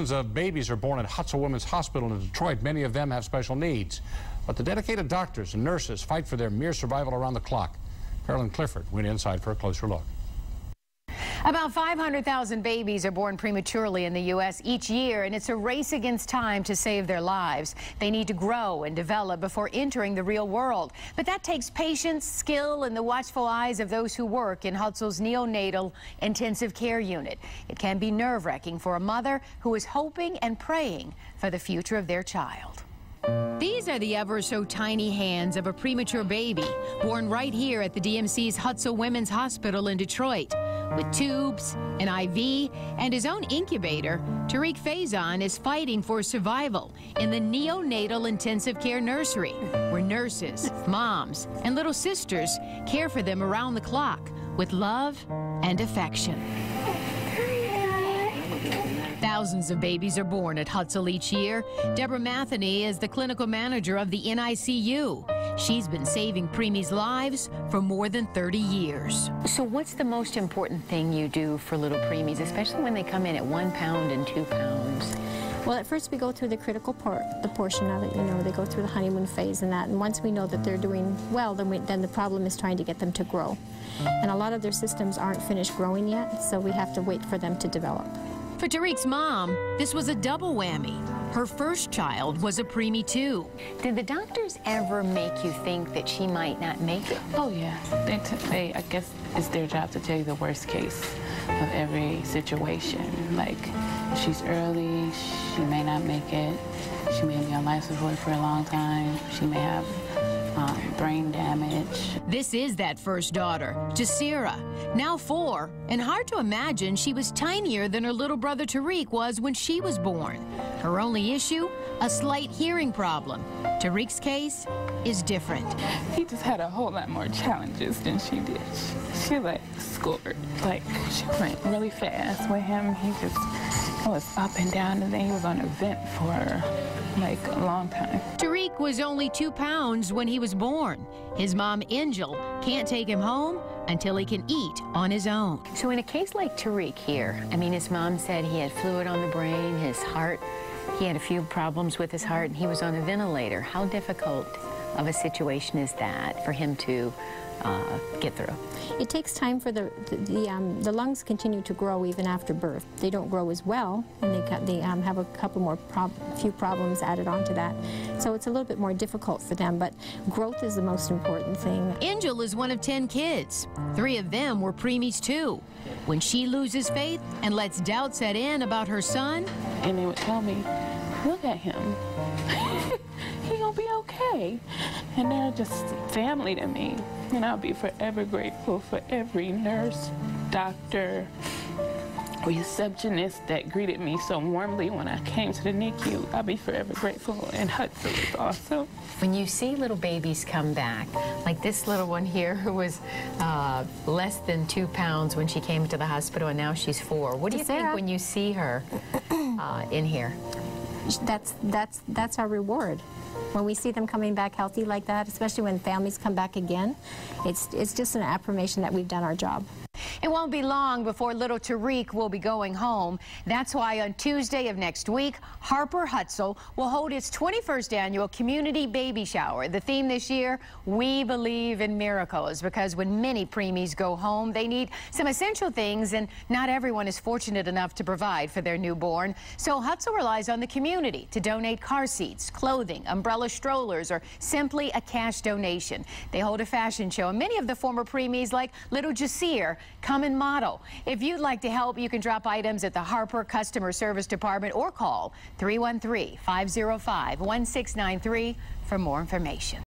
Dozens of babies are born at Hutzel Women's Hospital in Detroit. Many of them have special needs. But the dedicated doctors and nurses fight for their mere survival around the clock. Carolyn Clifford went inside for a closer look. About 500,000 babies are born prematurely in the U.S. each year, and it's a race against time to save their lives. They need to grow and develop before entering the real world. But that takes patience, skill, and the watchful eyes of those who work in Hutzel's neonatal intensive care unit. It can be nerve-wracking for a mother who is hoping and praying for the future of their child. These are the ever-so-tiny hands of a premature baby born right here at the DMC's Hutzel Women's Hospital in Detroit. With tubes, an IV, and his own incubator, Tariq Faison is fighting for survival in the neonatal intensive care nursery, where nurses, moms, and little sisters care for them around the clock with love and affection. Thousands of babies are born at Hutzel each year. Deborah Matheny is the clinical manager of the NICU. She's been saving preemies' lives for more than 30 years. So what's the most important thing you do for little preemies, especially when they come in at 1 pound and 2 pounds? Well, at first we go through the critical portion of it. You know, they go through the honeymoon phase and that. And once we know that they're doing well, then the problem is trying to get them to grow. And a lot of their systems aren't finished growing yet, so we have to wait for them to develop. For Tariq's mom, this was a double whammy. Her first child was a preemie too. Did the doctors ever make you think that she might not make it? Oh yeah, I guess it's their job to tell you the worst case of every situation. Like, if she's early, she may not make it. She may be on life support for a long time. She may have brain damage. This is that first daughter, Jasira, now 4, and hard to imagine she was tinier than her little brother Tariq was when she was born. Her only issue, a slight hearing problem. Tariq's case is different. He just had a whole lot more challenges than she did. She like scored, like she went really fast with him. He just was up and down, and then he was on a vent for like a long time. Tariq was only 2 pounds when he was born. His mom, Angel, can't take him home until he can eat on his own. So in a case like Tariq here, I mean, his mom said he had fluid on the brain, his heart, he had a few problems with his heart, and he was on a ventilator. How difficult of a situation is that for him to get through? It takes time for the lungs continue to grow even after birth. They don't grow as well, and they have a couple more few problems added on to that. So it's a little bit more difficult for them, but growth is the most important thing. Angel is one of 10 kids. 3 of them were preemies too. When she loses faith and lets doubt set in about her son, and they would tell me, look at him. He gonna be okay. And they're just family to me. And I'll be forever grateful for every nurse, doctor, receptionist that greeted me so warmly when I came to the NICU. I'll be forever grateful, and Hutzel is awesome. When you see little babies come back, like this little one here who was less than 2 pounds when she came to the hospital, and now she's 4. What do you think when you see her in here? That's our reward. When we see them coming back healthy like that, especially when families come back again, it's just an affirmation that we've done our job. It won't be long before little Tariq will be going home. That's why on Tuesday of next week, Harper Hutzel will hold its 21st annual community baby shower. The theme this year, We Believe in Miracles, because when many preemies go home, they need some essential things, and not everyone is fortunate enough to provide for their newborn. So Hutzel relies on the community to donate car seats, clothing, umbrella strollers, or simply a cash donation. They hold a fashion show, and many of the former preemies, like little Jasir, come and model. If you'd like to help, you can drop items at the Harper Customer Service Department or call 313-505-1693 for more information.